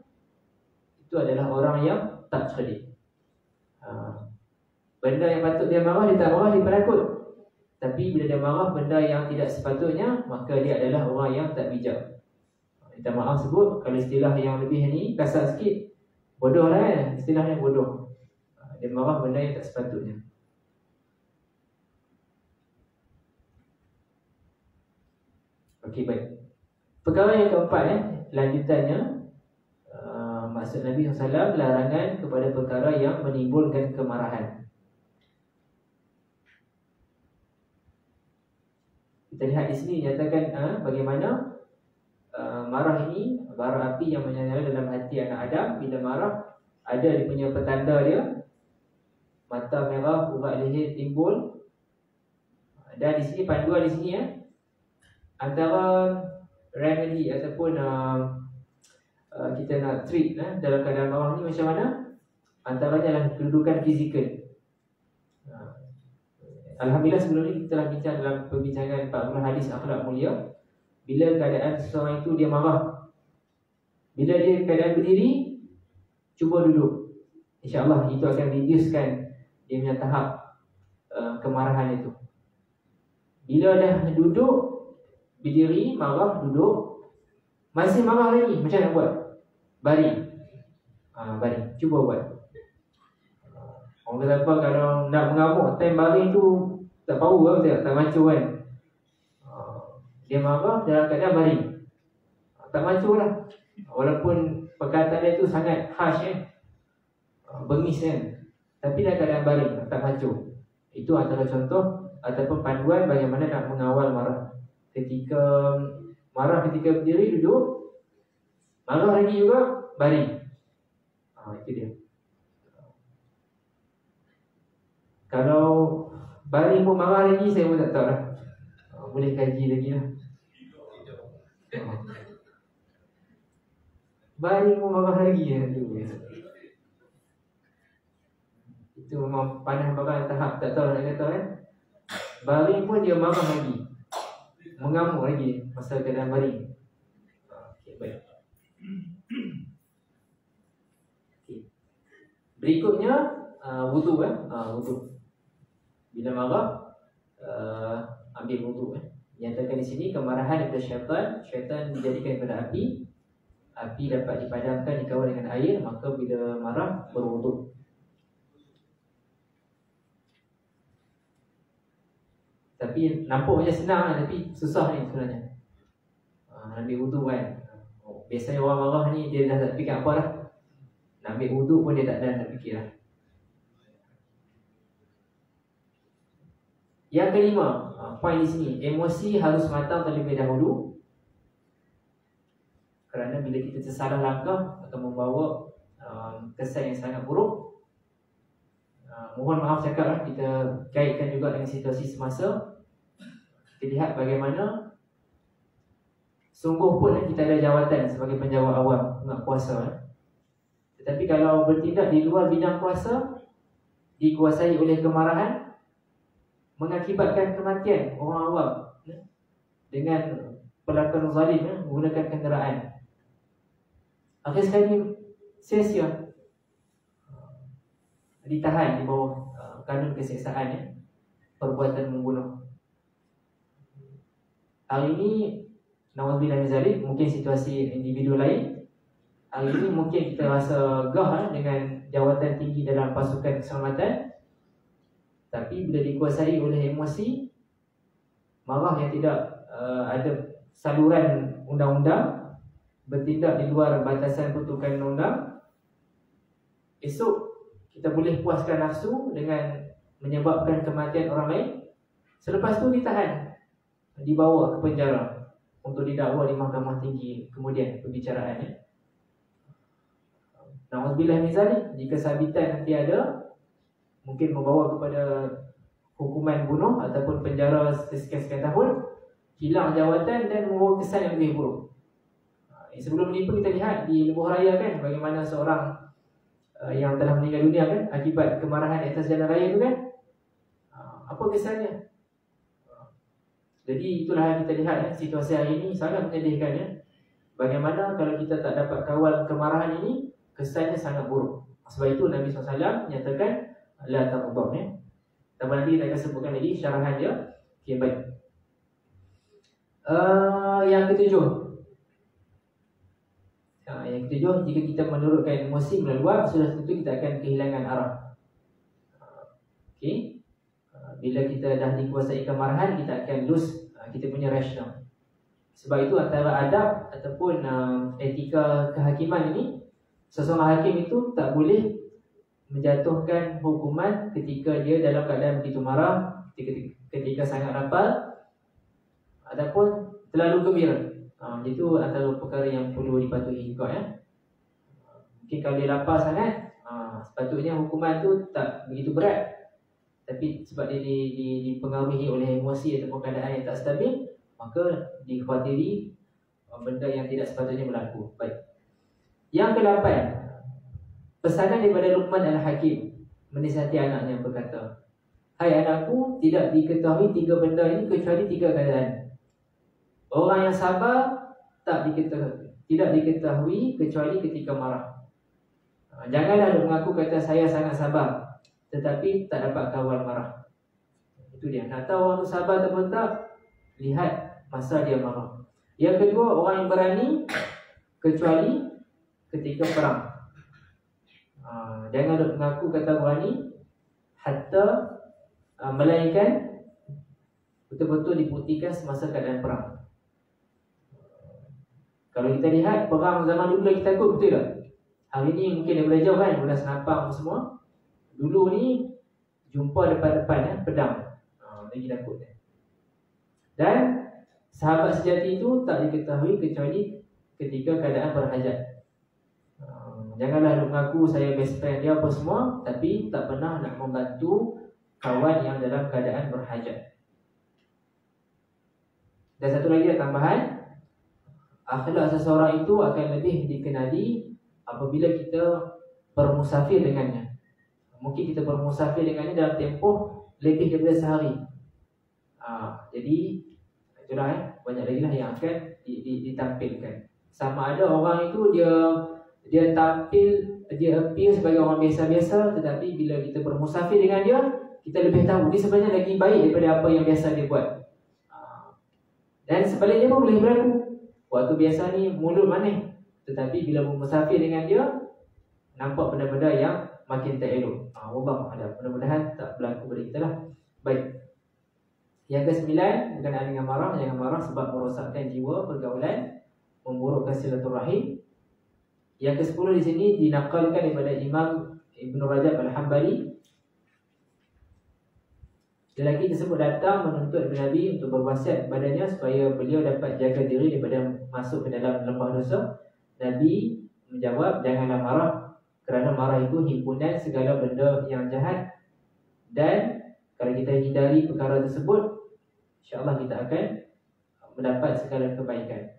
itu adalah orang yang tak cerdik. Benda yang patut dia marah, dia tak marah, dia penakut. Tapi bila dia marah benda yang tidak sepatutnya, maka dia adalah orang yang tak bijak. Minta maaf sebut, kalau istilah yang lebih ni kasar sikit, bodoh lah kan, istilahnya bodoh. Dia marah benda yang tak sepatutnya. Okey, baik. Perkara yang keempat lanjutannya, maksud Nabi SAW larangan kepada perkara yang menimbulkan kemarahan. Kita lihat di sini nyatakan bagaimana marah ini bara api yang menyala dalam hati anak Adam. Bila marah, ada dia punya petanda dia, mata merah, urat leher timbul. Dan di sini panduan di sini antara remedy ataupun kita nak treat dalam keadaan marah ni macam mana? Antaranya adalah kedudukan fizikal. Alhamdulillah sebelum ni kita telah bincang dalam perbincangan 40 hadis akhlak mulia. Bila keadaan seseorang itu dia marah, bila dia keadaan berdiri, cuba duduk. InsyaAllah itu akan reducekan dia punya tahap kemarahan itu. Bila dah duduk, berdiri, marah, duduk, masih marah lagi, macam nak buat? Baring. Baring, cuba buat. Orang kata apa, kalau nak mengamuk time baring tu tak power lah, tak macu kan. Dia marah dalam keadaan baring, tak macu lah. Walaupun perkataan dia tu sangat harsh bengis kan, tapi dalam keadaan baring, tak macu. Itu antara contoh ataupun panduan bagaimana nak mengawal marah. Ketika marah, ketika berdiri, duduk, marah lagi juga, baring. Itu dia. Kalau baring pun marah lagi, saya pun tak tahu lah. Boleh kaji lagi lah. Baring pun marah lagi itu memang panas bakal tahap tak tahu nak kata Baring pun dia marah lagi, mengamuk lagi masa keadaan baring. Okay, baik. Okay. Berikutnya wudu wudu. Bila marah ambil wudu. Nyatakan di sini kemarahan daripada syaitan. Syaitan dijadikan daripada api. Api dapat dipadamkan dikawal dengan air. Maka bila marah berwudu. Tapi nampak macam senang lah, tapi susah ni sebenarnya. Ambil wudu kan. Biasanya orang marah ni dia dah tak fikir apa dah. Nak ambil wudu pun dia tak ada nak fikir lah. Yang kelima, poin di sini, emosi harus matang terlebih dahulu. Kerana bila kita tersalah langkah akan membawa kesan yang sangat buruk. Mohon maaf cakap lah, kita kaitkan juga dengan situasi semasa. Kita lihat bagaimana sungguh pun kita ada jawatan sebagai penjawat awam nak puasa. Tetapi kalau bertindak di luar bidang puasa, dikuasai oleh kemarahan, mengakibatkan kematian orang awam dengan pelakon zalim menggunakan kenderaan, akhir sekali sia-sia, ditahan di bawah kanun keseksaan perbuatan membunuh. Hari ini na'udzubillah min zalik, mungkin situasi individu lain. Hari ini mungkin kita rasa gah dengan jawatan tinggi dalam pasukan keselamatan, tapi bila dikuasai oleh emosi, marah yang tidak ada saluran undang-undang, bertindak di luar batasan pertukan undang, esok kita boleh puaskan nafsu dengan menyebabkan kematian orang lain. Selepas tu ditahan, dibawa ke penjara untuk didakwa di mahkamah tinggi kemudian pembicaraannya. Na'udzubillah min zalik, jika sabitan nanti ada, mungkin membawa kepada hukuman bunuh ataupun penjara sekian-sekian tahun, hilang jawatan dan membawa kesan yang lebih buruk. Sebelum ini pun kita lihat di Lebuh Raya kan, bagaimana seorang yang telah meninggal dunia kan akibat kemarahan di atas jalan raya itu kan, apa kesannya. Jadi itulah yang kita lihat situasi hari ini sangat menyedihkan. Bagaimana kalau kita tak dapat kawal kemarahan ini, kesannya sangat buruk. Sebab itu Nabi SAW menyatakan la taghdab. Tambah nanti kita akan sebutkan lagi syarahan dia. Okay, baik. Yang ketujuh, jika kita menurutkan emosi meluap, sudah tentu kita akan kehilangan arah. Okay. Bila kita dah dikuasai kemarahan, kita akan lose kita punya rasional. Sebab itu antara adab ataupun etika kehakiman ini, seseorang hakim itu tak boleh menjatuhkan hukuman ketika dia dalam keadaan begitu marah, ketika sangat rapal, ataupun terlalu gembira. Itu antara perkara yang perlu dipatuhi juga Mungkin kalau dia lapar sangat, sepatutnya hukuman tu tak begitu berat. Tapi sebab dia dipengaruhi oleh emosi ataupun keadaan yang tak stabil, maka dikhawatiri benda yang tidak sepatutnya berlaku. Baik. Yang ke-8, pesanan daripada Luqman Al-Hakim menasihati anaknya berkata, hai anakku, tidak diketahui 3 benda ini kecuali 3 keadaan. Orang yang sabar tidak diketahui kecuali ketika marah. Janganlah mengaku kata saya sangat sabar tetapi tak dapat kawal marah. Itu dia. Nak tahu orang tu sabar atau tak, lihat masa dia marah. Yang kedua, orang yang berani kecuali ketika perang. Jangan mengaku kata berani hatta melainkan betul-betul dibuktikan semasa keadaan perang. Kalau kita lihat perang zaman dulu kita takut, betul tak? Hari ni mungkin dia boleh jauh kan, boleh senapang semua. Dulu ni jumpa depan-depan pedang, lagi takut. Dan sahabat sejati itu tak diketahui kecuali ketika keadaan berhajat. Janganlah mengaku saya best friend dia apa semua, tapi tak pernah nak membantu kawan yang dalam keadaan berhajat. Dan satu lagi tambahan, akhlak seseorang itu akan lebih dikenali apabila kita bermusafir dengannya. Mungkin kita bermusafir dengannya dalam tempoh lebih daripada sehari. Jadi itulah banyak lagi lah yang akan ditampilkan. Sama ada orang itu dia tampil, dia appear sebagai orang biasa-biasa, tetapi bila kita bermusafir dengan dia, kita lebih tahu dia sebenarnya lagi baik daripada apa yang biasa dia buat. Dan sebaliknya pun boleh berlaku. Waktu biasa ni mulut manis, tetapi bila bermusafir dengan dia, nampak benda-benda yang makin tak elok. Wallahu a'lam. Mudah-mudahan tak berlaku pada kita lah. Baik. Yang ke-9 berkenaan dengan marah. Jangan marah sebab merosakkan jiwa, pergaulan, memburukkan silaturahim. Yang ke-10 di sini dinakalkan daripada Imam Ibn Rajab Al-Hambali. Lelaki tersebut datang menuntut Nabi untuk berwasiat kepadanya supaya beliau dapat jaga diri daripada masuk ke dalam lembah dosa. Nabi menjawab, janganlah marah, kerana marah itu himpunan segala benda yang jahat. Dan kalau kita hindari perkara tersebut, insya-Allah kita akan mendapat segala kebaikan.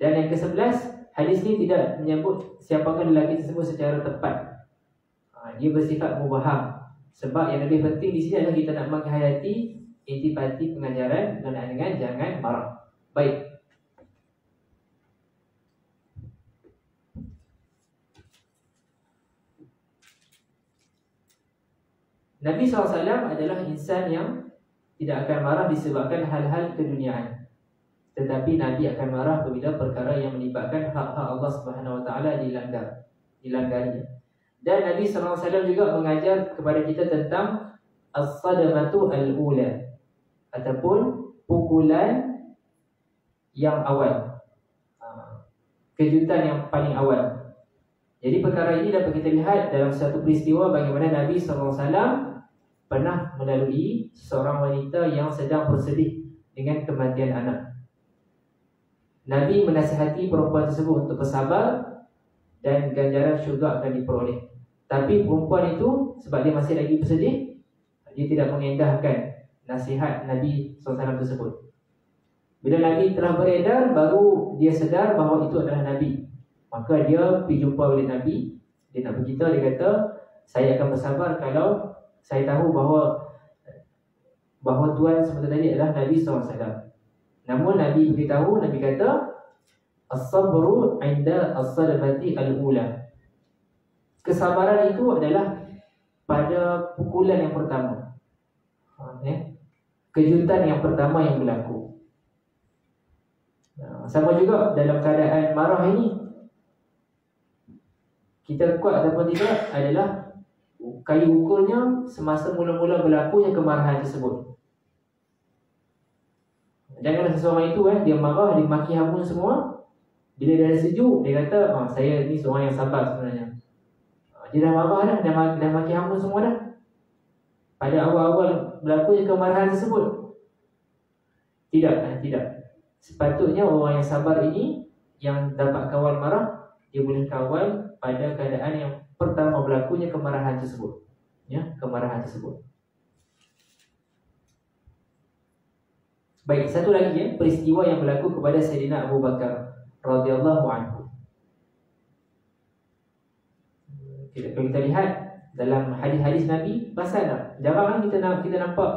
Dan yang ke-11, hadis ini tidak menyebut siapakah lelaki tersebut secara tepat. Dia bersifat mubaham. Sebab yang lebih penting di sini adalah kita nak menghayati intipati pengajaran berkenaan dengan jangan marah. Baik. Nabi SAW adalah insan yang tidak akan marah disebabkan hal-hal keduniaan. Tetapi Nabi akan marah apabila perkara yang melibatkan hak-hak Allah Subhanahu Wa Taala dilanggar. Dan Nabi SAW juga mengajar kepada kita tentang as-sadamatu al-ula, ataupun pukulan yang awal, kejutan yang paling awal. Jadi perkara ini dapat kita lihat dalam satu peristiwa bagaimana Nabi SAW pernah melalui seorang wanita yang sedang bersedih dengan kematian anak. Nabi menasihati perempuan tersebut untuk bersabar dan ganjaran syurga akan diperoleh. Tapi perempuan itu sebab dia masih lagi bersedih, dia tidak mengendahkan nasihat Nabi SAW tersebut. Bila Nabi telah beredar, baru dia sedar bahawa itu adalah Nabi. Maka dia pergi jumpa oleh Nabi. Dia nak beritahu, dia kata, saya akan bersabar kalau saya tahu bahawa Tuhan sebentar tadi adalah Nabi SAW. Namun Nabi beritahu, Nabi kata, as-sabru 'inda as-sadamati al-ula. Kesabaran itu adalah pada pukulan yang pertama, kejutan yang pertama yang berlaku. Sama juga dalam keadaan marah ini, kita kuat ataupun tidak adalah kayu ukurnya semasa mula-mula berlakunya kemarahan tersebut. Janganlah seseorang itu dia marah, dia maki hamun semua. Bila dia dah sejuk, dia kata, saya ni seorang yang sabar sebenarnya. Dia dah marah dah maki hamun semua dah. Pada awal-awal berlakunya kemarahan tersebut. Tidak. Sepatutnya orang yang sabar ini, yang dapat kawal marah, dia boleh kawal pada keadaan yang pertama berlakunya kemarahan tersebut. Kemarahan tersebut. Baik, satu lagi peristiwa yang berlaku kepada Sayyidina Abu Bakar radhiyallahu anhu. Kalau kita lihat dalam hadis-hadis Nabi, pasal tak? Jarang kita nampak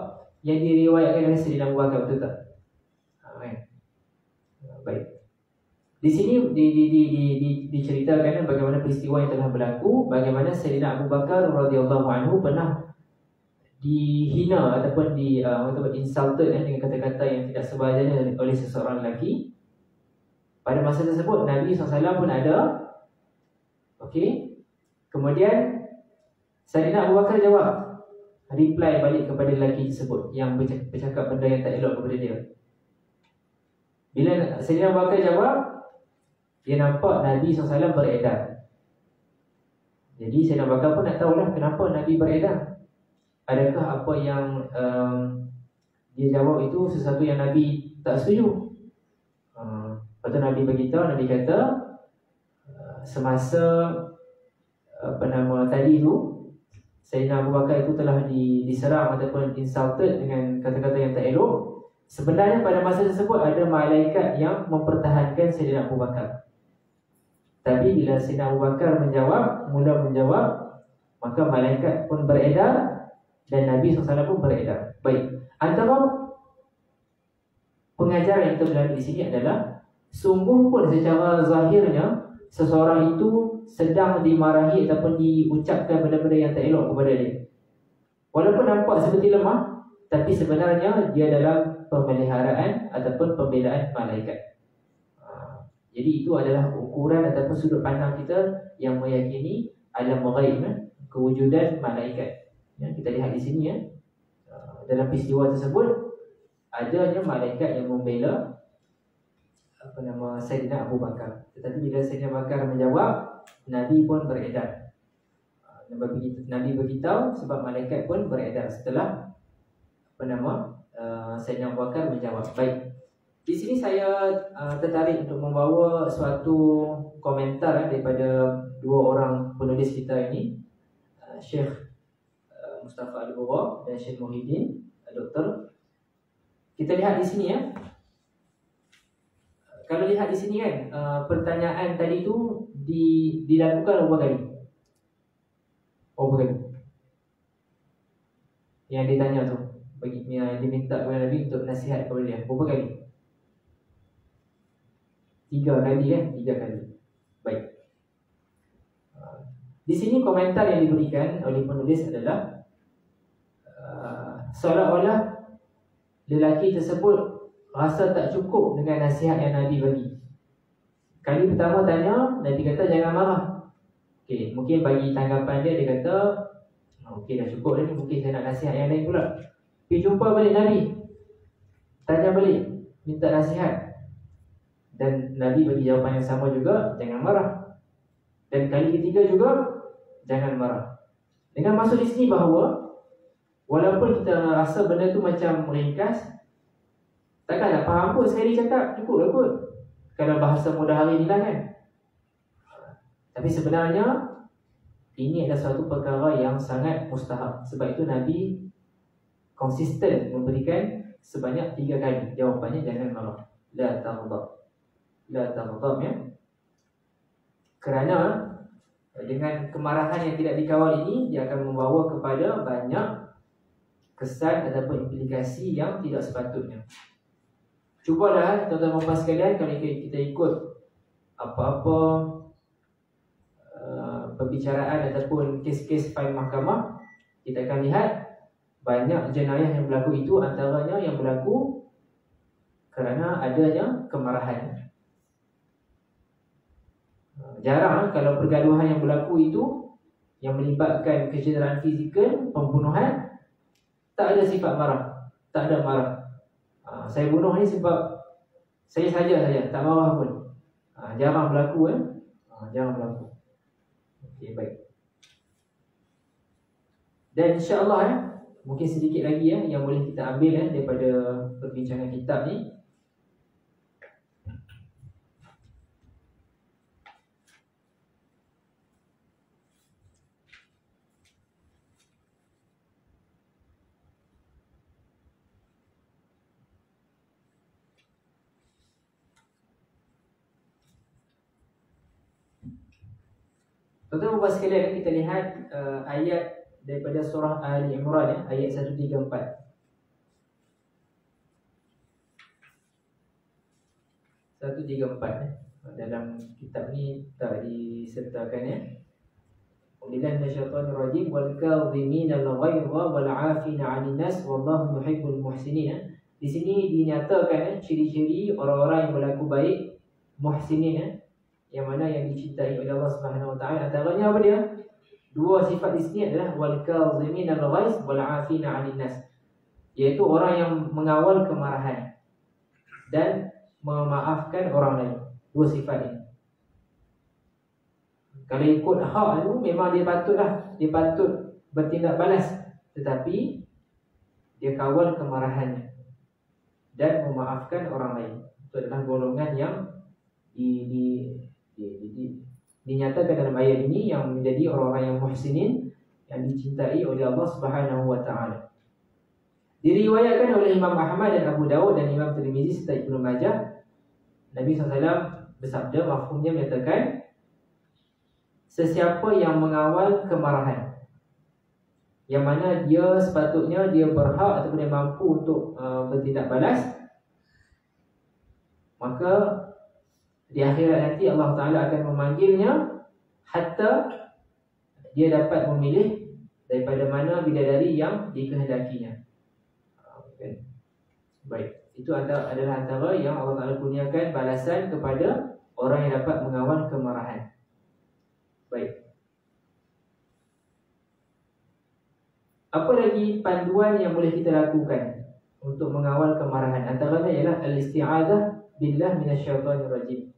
yang diriwayatkan oleh Sayyidina Abu Bakar, betul tak? Baik. Di sini diceritakan bagaimana peristiwa yang telah berlaku, bagaimana Sayyidina Abu Bakar radhiyallahu anhu pernah dihina ataupun insulted dengan kata-kata yang tidak sewajarnya oleh seseorang lelaki. Pada masa tersebut Nabi SAW pun ada. Okey. Kemudian Sayyidina Abu Bakar jawab, reply balik kepada lelaki tersebut yang bercakap benda yang tak elok kepada dia. Bila Sayyidina Abu Bakar jawab, dia nampak Nabi SAW beredar. Jadi Sayyidina Abu Bakar pun nak tahulah kenapa Nabi beredar. Adakah apa yang dia jawab itu sesuatu yang Nabi tak setuju? Lepas tu Nabi beritahu, Nabi kata, semasa tadi tu, Sayyidina Abu Bakar itu telah diserang ataupun insulted dengan kata-kata yang tak elok. Sebenarnya pada masa tersebut ada malaikat yang mempertahankan Sayyidina Abu Bakar. Tapi bila Sayyidina Abu Bakar mula menjawab, maka malaikat pun beredar dan Nabi SAW pun beredar. Baik, antara pengajaran yang kita belajar di sini adalah, sungguh pun secara zahirnya seseorang itu sedang dimarahi ataupun diucapkan benda-benda yang tak elok kepada dia. Walaupun nampak seperti lemah, tapi sebenarnya dia dalam pemeliharaan ataupun pembelaan malaikat. Jadi itu adalah ukuran ataupun sudut pandang kita yang meyakini alam ghaib, kewujudan malaikat. Kita lihat di sini dalam peristiwa tersebut adanya malaikat yang membela Sayyidina Abu Bakar. Tetapi bila Sayyidina Abu Bakar menjawab, Nabi pun beredar. Nabi beritahu sebab malaikat pun beredar setelah Sayyidina Abu Bakar menjawab. Baik. Di sini saya tertarik untuk membawa suatu komentar daripada dua orang penulis kita ini, Syekh Mustafa Al-Bura dan Syekh Muhyiddin Doktor. Kita lihat di sini ya. Kalau lihat di sini kan, pertanyaan tadi tu dilakukan berapa kali? Berapa kali? Yang ditanya tu, yang diminta kepada Nabi untuk nasihat kepada dia, berapa kali? 3 kali kan? 3 kali. Baik. Di sini komentar yang diberikan oleh penulis adalah seolah-olah lelaki tersebut rasa tak cukup dengan nasihat yang Nabi bagi. Kali pertama tanya, Nabi kata jangan marah. Okey, mungkin bagi tanggapan dia kata okey dah cukup dah ni, mungkin saya nak nasihat yang lain pula. Pergi jumpa balik Nabi, tanya balik, minta nasihat. Dan Nabi bagi jawapan yang sama juga, jangan marah. Dan kali ketiga juga, jangan marah. Dengan maksud di sini bahawa walaupun kita rasa benda tu macam ringkas, takkan nak faham pun sekali cakap, cukup lah kot. Kalau bahasa mudah hari ni lah kan. Tapi sebenarnya ini adalah suatu perkara yang sangat mustahab. Sebab itu Nabi konsisten memberikan sebanyak 3 kali. Jawapannya jangan marah. La taghdab. La taghdab ya. Kerana dengan kemarahan yang tidak dikawal ini, dia akan membawa kepada banyak kesan ataupun implikasi yang tidak sepatutnya. Cubalah tuan-tuan dan puan sekalian, kalau kita ikut apa-apa pembicaraan ataupun kes-kes fail mahkamah, kita akan lihat banyak jenayah yang berlaku itu antaranya yang berlaku kerana adanya kemarahan. Jarang kalau pergaduhan yang berlaku itu yang melibatkan kecederaan fizikal, pembunuhan, tak ada sifat marah, tak ada marah. Saya bunuh ni sebab saya saja, tak marah pun. Jarang berlaku jarang berlaku. Okey, baik. Dan insya-Allah mungkin sedikit lagi yang boleh kita ambil daripada perbincangan kitab ni. Tuan-tuan dan sekalian, kita lihat ayat daripada surah Ali Imran ayat 134. Dalam kitab ni tak disertakan Billahi minasyaitonir rajim wal kadhimina al-ghaidha wal 'afina 'anil nas wallahu yuhibbul muhsinin. Di sini dinyatakan ciri-ciri orang-orang yang berlaku baik, muhsinin, yang mana yang dicintai oleh Allah Subhanahu wa taala. Antaranya apa dia? Dua sifat di sini adalah wal kadhimina al-ghaiz wal 'afina 'anil nas, iaitu orang yang mengawal kemarahan dan memaafkan orang lain. Dua sifat ini. Kalau ikut hak itu memang dia patut bertindak balas, tetapi dia kawal kemarahannya dan memaafkan orang lain. Itu adalah golongan yang dinyatakan dalam ayat ini yang menjadi orang-orang yang muhsinin, yang dicintai oleh Allah Subhanahu wa taala. Diriwayatkan oleh Imam Ahmad dan Abu Dawud dan Imam Tirmizi serta Ibnu Majah, Nabi SAW bersabda, mafhumnya menyatakan sesiapa yang mengawal kemarahan, yang mana dia sepatutnya dia berhak ataupun dia mampu untuk bertindak balas, maka di akhirat nanti Allah Ta'ala akan memanggilnya hatta dia dapat memilih daripada mana bidadari yang dikehendakinya. Baik, itu adalah antara yang Allah Ta'ala kurniakan balasan kepada orang yang dapat mengawal kemarahan. Baik. Apa lagi panduan yang boleh kita lakukan untuk mengawal kemarahan? Antaranya ialah al-isti'adzah billah minasyaitonir rajim.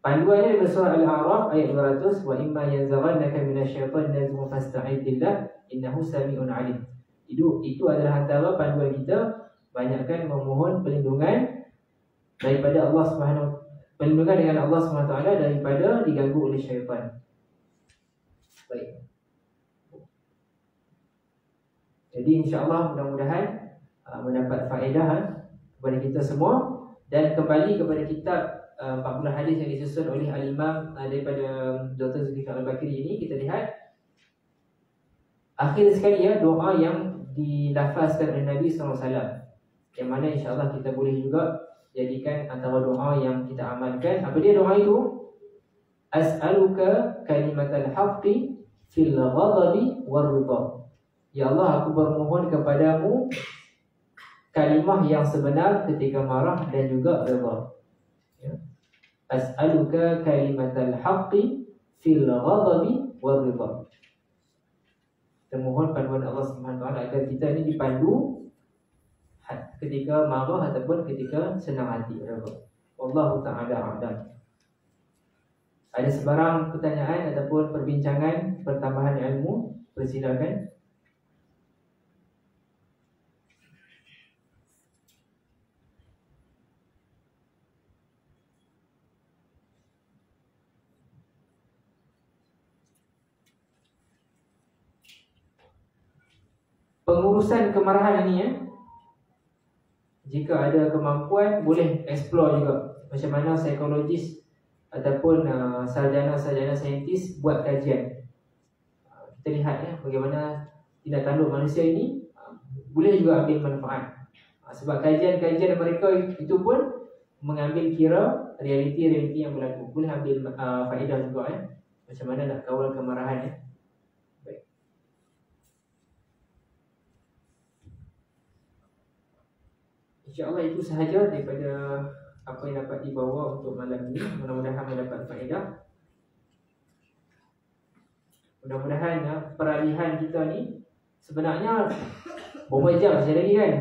Panduannya dalam surah Al-A'raf ayat 200, wa imma yanzaghannaka minasyaitonir nazghun fasta'idz billah innahu sami'un 'alim. Itu adalah antara panduan kita, banyakkan memohon perlindungan daripada Allah Subhanahu, perlindungan dengan Allah Subhanahu Wa Taala daripada diganggu oleh syaitan. Baik. Jadi insya-Allah mudah-mudahan mendapat faedah kepada kita semua, dan kembali kepada kitab 40 hadis yang disusun oleh Al-Imam daripada Dr. Zulfikar Al-Bakri ini. Kita lihat akhir sekali ya, doa yang dilafazkan oleh Nabi SAW, yang mana insya-Allah kita boleh juga jadikan antara doa yang kita amalkan. Apa dia doa itu? As'aluka kalimatal haqqi fil ghadabi war ridha. Ya Allah, aku bermohon kepadamu kalimah yang sebenar ketika marah dan juga redha. Ya. As'aluka kalimatal haqqi fil ghadabi war ridha. Kita mohon panduan Allah Subhanahu Wa Taala agar kita ini dipandu ketika marah ataupun ketika senang hati. Wallahu ta'ala a'lam. Ada sebarang pertanyaan ataupun perbincangan pertambahan ilmu, persilakan. Pengurusan kemarahan ini ya, jika ada kemampuan boleh explore juga macam mana psikologis ataupun sarjana-sarjana saintis buat kajian. Kita lihat ya bagaimana tindak tanduk manusia ini boleh juga ambil manfaat. Sebab kajian-kajian mereka itu pun mengambil kira realiti-realiti yang berlaku. Boleh ambil faedah juga ya, macam mana nak kawal kemarahan ya. InsyaAllah itu sahaja daripada apa yang dapat dibawa untuk malam ini. Mudah-mudahan mendapat faedah. Mudah-mudahan peralihan kita ni sebenarnya berapa jam saja lagi kan.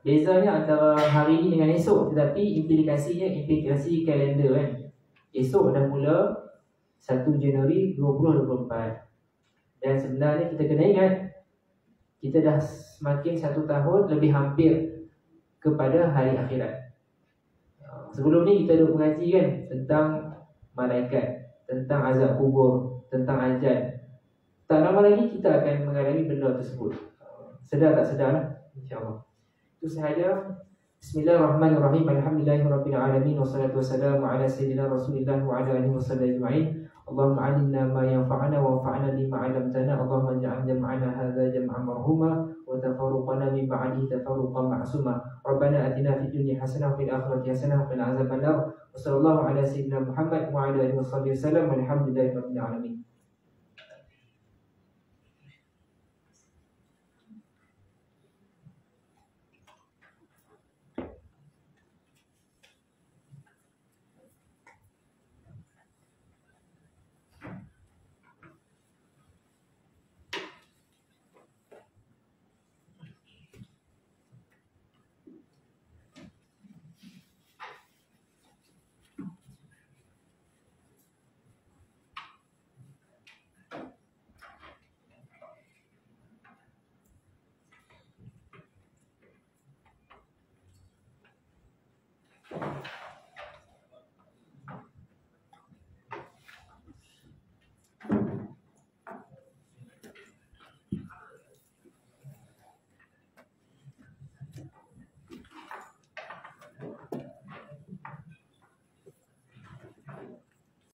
Bezanya antara hari ini dengan esok, tetapi implikasi kalender kan. Esok dah mula 1 Januari 2024. Dan sebenarnya kita kena ingat, kita dah semakin 1 tahun lebih hampir kepada hari akhirat. Sebelum ni kita dah mengaji kan tentang malaikat, tentang azab kubur, tentang ajal. Tak lama lagi kita akan mengalami benda tersebut. Sedar tak sedar lah, insya-Allah. Itu sahaja. Bismillahirrahmanirrahim. Alhamdulillahirabbil alamin wassalatu wassalamu ala sayyidina Rasulillah wa ala alihi wasallam ajma'in. Allahumma 'allimna ma yanfa'una wa anfa'na bima 'allamtana. Allahumma ij'al jam'ana hadza jam'an marhuma wa tafarruqana min ba'dihi tafarruqan ma'suma. Rabbana atina fid dunya hasanah wa fil akhirati hasanah wa qina azabannar. Wassallallahu ala sayyidina Muhammad wa ala alihi wasallam. Walhamdulillahirabbil alamin.